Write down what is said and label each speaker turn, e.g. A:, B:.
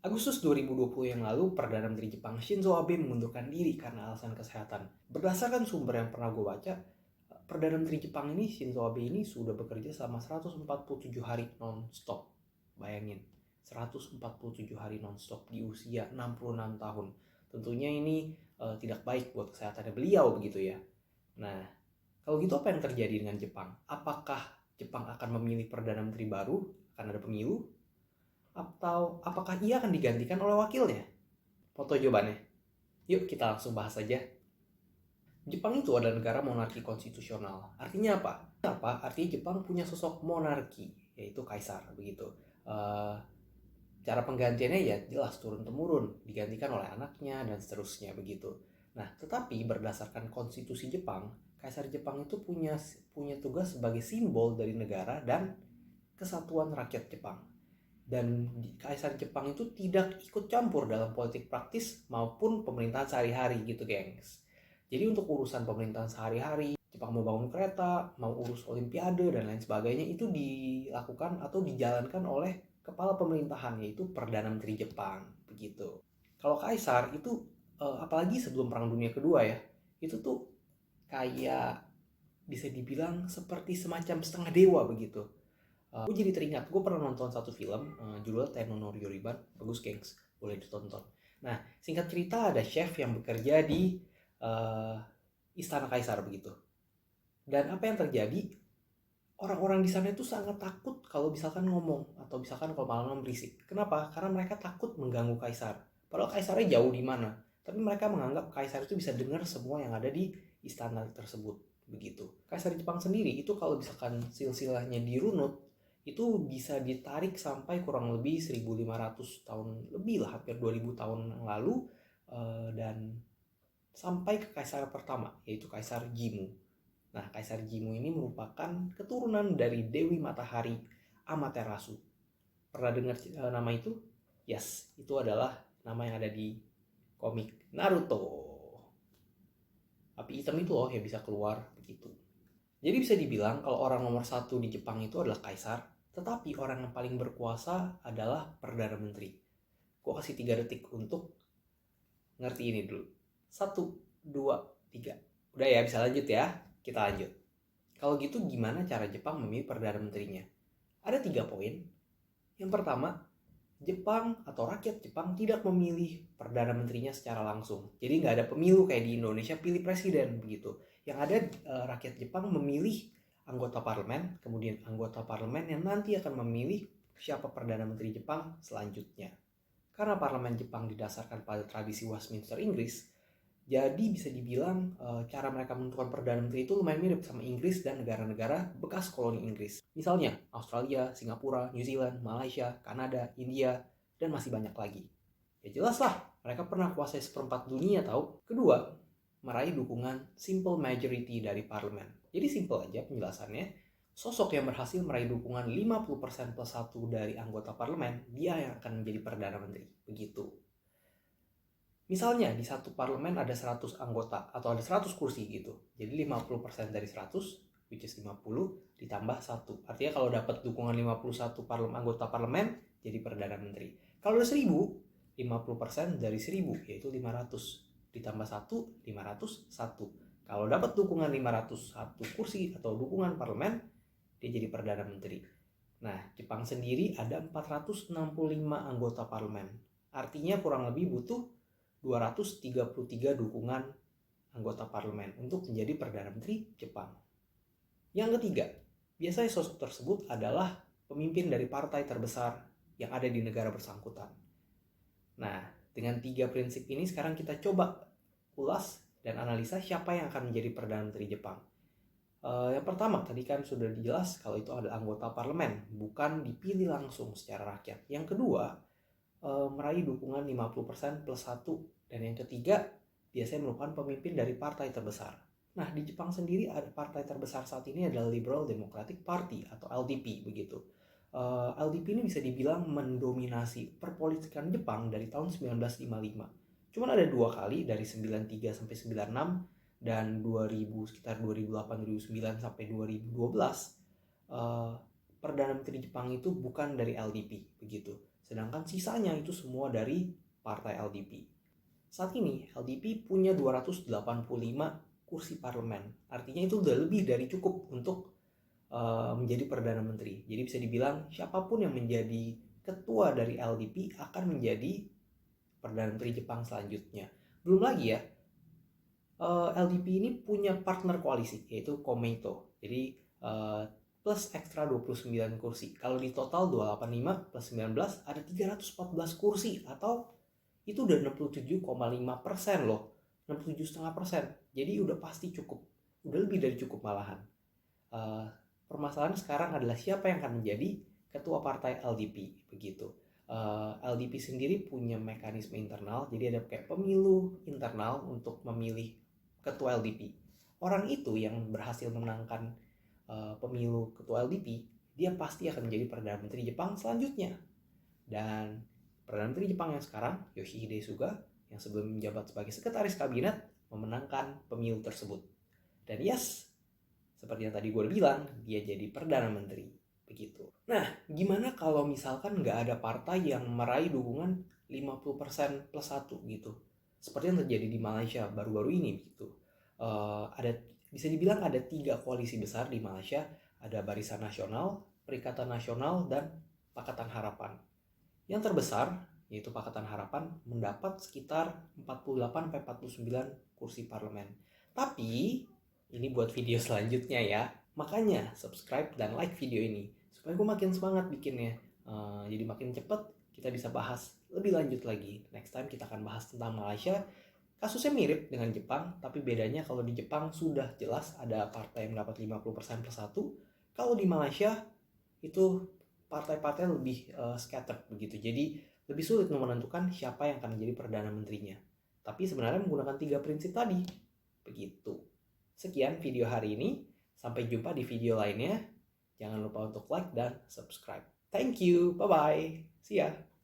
A: Agustus 2020 yang lalu, Perdana Menteri Jepang Shinzo Abe mengundurkan diri karena alasan kesehatan. Berdasarkan sumber yang pernah gue baca, Perdana Menteri Jepang ini, Shinzo Abe ini sudah bekerja selama 147 hari non-stop. Bayangin, 147 hari non-stop di usia 66 tahun. Tentunya ini tidak baik buat kesehatannya beliau begitu ya. Nah, kalau gitu apa yang terjadi dengan Jepang? Apakah Jepang akan memilih Perdana Menteri baru? Akan ada pemilu? Atau apakah ia akan digantikan oleh wakilnya? Foto jawabannya. Yuk kita langsung bahas saja. Jepang itu adalah negara monarki konstitusional. Artinya apa? Artinya Jepang punya sosok monarki, yaitu kaisar begitu. Cara penggantiannya ya jelas turun-temurun, digantikan oleh anaknya dan seterusnya begitu. Nah, tetapi berdasarkan konstitusi Jepang, kaisar Jepang itu punya tugas sebagai simbol dari negara dan kesatuan rakyat Jepang. Dan kaisar Jepang itu tidak ikut campur dalam politik praktis maupun pemerintahan sehari-hari gitu, gengs. Jadi untuk urusan pemerintahan sehari-hari, Jepang mau bangun kereta, mau urus olimpiade dan lain sebagainya, itu dilakukan atau dijalankan oleh kepala pemerintahan, yaitu Perdana Menteri Jepang begitu. Kalau kaisar itu apalagi sebelum Perang Dunia Kedua ya, itu tuh kayak bisa dibilang seperti semacam setengah dewa begitu. Gue jadi teringat, gue pernah nonton satu film judulnya Tenno no Yoriban, bagus gengs, boleh ditonton. Nah, singkat cerita ada chef yang bekerja di istana kaisar begitu. Dan apa yang terjadi? Orang-orang di sana itu sangat takut kalau misalkan ngomong atau misalkan kalau malam berisik. Kenapa? Karena mereka takut mengganggu kaisar. Padahal kaisarnya jauh di mana, tapi mereka menganggap kaisar itu bisa dengar semua yang ada di istana tersebut begitu. Kaisar Jepang sendiri itu kalau misalkan silsilahnya dirunut, itu bisa ditarik sampai kurang lebih 1500 tahun lebih lah, hampir 2000 tahun yang lalu, dan sampai ke kaisar pertama, yaitu Kaisar Jimmu. Nah, Kaisar Jimmu ini merupakan keturunan dari Dewi Matahari Amaterasu. Pernah dengar nama itu? Yes, itu adalah nama yang ada di komik Naruto. Api hitam itu loh yang bisa keluar begitu. Jadi bisa dibilang kalau orang nomor satu di Jepang itu adalah kaisar, tetapi orang yang paling berkuasa adalah Perdana Menteri. Gue kasih 3 detik untuk ngerti ini dulu. 1, 2, 3. Udah ya, bisa lanjut ya. Kita lanjut. Kalau gitu gimana cara Jepang memilih Perdana Menterinya? Ada 3 poin. Yang pertama, Jepang atau rakyat Jepang tidak memilih Perdana Menterinya secara langsung. Jadi nggak ada pemilu kayak di Indonesia pilih presiden begitu. Yang ada rakyat Jepang memilih anggota parlemen, kemudian anggota parlemen yang nanti akan memilih siapa Perdana Menteri Jepang selanjutnya. Karena parlemen Jepang didasarkan pada tradisi Westminster Inggris, jadi bisa dibilang cara mereka menentukan Perdana Menteri itu lumayan mirip sama Inggris dan negara-negara bekas koloni Inggris. Misalnya Australia, Singapura, New Zealand, Malaysia, Kanada, India, dan masih banyak lagi. Ya jelas lah, mereka pernah kuasai seperempat dunia tahu. Kedua, meraih dukungan simple majority dari parlemen. Jadi simple aja penjelasannya. Sosok yang berhasil meraih dukungan 50% plus 1 dari anggota parlemen, dia yang akan menjadi Perdana Menteri. Begitu. Misalnya di satu parlemen ada 100 anggota atau ada 100 kursi gitu. Jadi 50% dari 100, which is 50, ditambah 1. Artinya kalau dapat dukungan 51 anggota parlemen, jadi Perdana Menteri. Kalau ada 1000, 50% dari 1000, yaitu 500. Ditambah 1, 501. Kalau dapat dukungan 501 kursi atau dukungan parlemen, dia jadi Perdana Menteri. Nah, Jepang sendiri ada 465 anggota parlemen. Artinya kurang lebih butuh 233 dukungan anggota parlemen untuk menjadi Perdana Menteri Jepang. Yang ketiga, biasanya sosok tersebut adalah pemimpin dari partai terbesar yang ada di negara bersangkutan. Nah, dengan 3 prinsip ini sekarang kita coba ulas dan analisa siapa yang akan menjadi Perdana Menteri Jepang. Yang pertama, tadi kan sudah dijelas kalau itu adalah anggota parlemen, bukan dipilih langsung secara rakyat. Yang kedua, meraih dukungan 50% plus 1. Dan yang ketiga, biasanya merupakan pemimpin dari partai terbesar. Nah, di Jepang sendiri ada partai terbesar saat ini adalah Liberal Democratic Party atau LDP begitu. LDP ini bisa dibilang mendominasi perpolitikan Jepang dari tahun 1955. Cuman ada 2 kali dari 93 sampai 96 dan 2000 sekitar 2008, 2009 sampai 2012 Perdana Menteri Jepang itu bukan dari LDP begitu. Sedangkan sisanya itu semua dari partai LDP. Saat ini LDP punya 285 kursi parlemen. Artinya itu udah lebih dari cukup untuk menjadi Perdana Menteri. Jadi bisa dibilang siapapun yang menjadi ketua dari LDP akan menjadi Perdana Menteri Jepang selanjutnya. Belum lagi ya, LDP ini punya partner koalisi yaitu Komeito. Jadi plus ekstra 29 kursi. Kalau di total 285 plus 19 ada 314 kursi atau itu udah 67,5% loh. 67,5%. Jadi udah pasti cukup. Udah lebih dari cukup malahan. Permasalahan sekarang adalah siapa yang akan menjadi ketua partai LDP begitu. LDP sendiri punya mekanisme internal, jadi ada kayak pemilu internal untuk memilih ketua LDP. Orang itu yang berhasil menangkan pemilu ketua LDP, dia pasti akan menjadi Perdana Menteri Jepang selanjutnya. Dan Perdana Menteri Jepang yang sekarang, Yoshihide Suga, yang sebelum menjabat sebagai sekretaris kabinet, memenangkan pemilu tersebut. Dan yes, seperti yang tadi gue bilang, dia jadi Perdana Menteri. Begitu. Nah, gimana kalau misalkan nggak ada partai yang meraih dukungan 50% plus 1 gitu? Seperti yang terjadi di Malaysia baru-baru ini gitu. Bisa dibilang ada 3 koalisi besar di Malaysia. Ada Barisan Nasional, Perikatan Nasional, dan Pakatan Harapan. Yang terbesar, yaitu Pakatan Harapan, mendapat sekitar 48-49 kursi parlemen. Tapi, ini buat video selanjutnya ya. Makanya subscribe dan like video ini supaya gue makin semangat bikinnya. Jadi makin cepet kita bisa bahas lebih lanjut lagi. Next time kita akan bahas tentang Malaysia. Kasusnya mirip dengan Jepang, tapi bedanya kalau di Jepang sudah jelas ada partai yang mendapat 50% plus 1. Kalau di Malaysia itu partai-partai lebih scattered begitu. Jadi lebih sulit menentukan siapa yang akan menjadi Perdana Menterinya. Tapi sebenarnya menggunakan 3 prinsip tadi. Begitu. Sekian video hari ini. Sampai jumpa di video lainnya. Jangan lupa untuk like dan subscribe. Thank you. Bye-bye. See ya.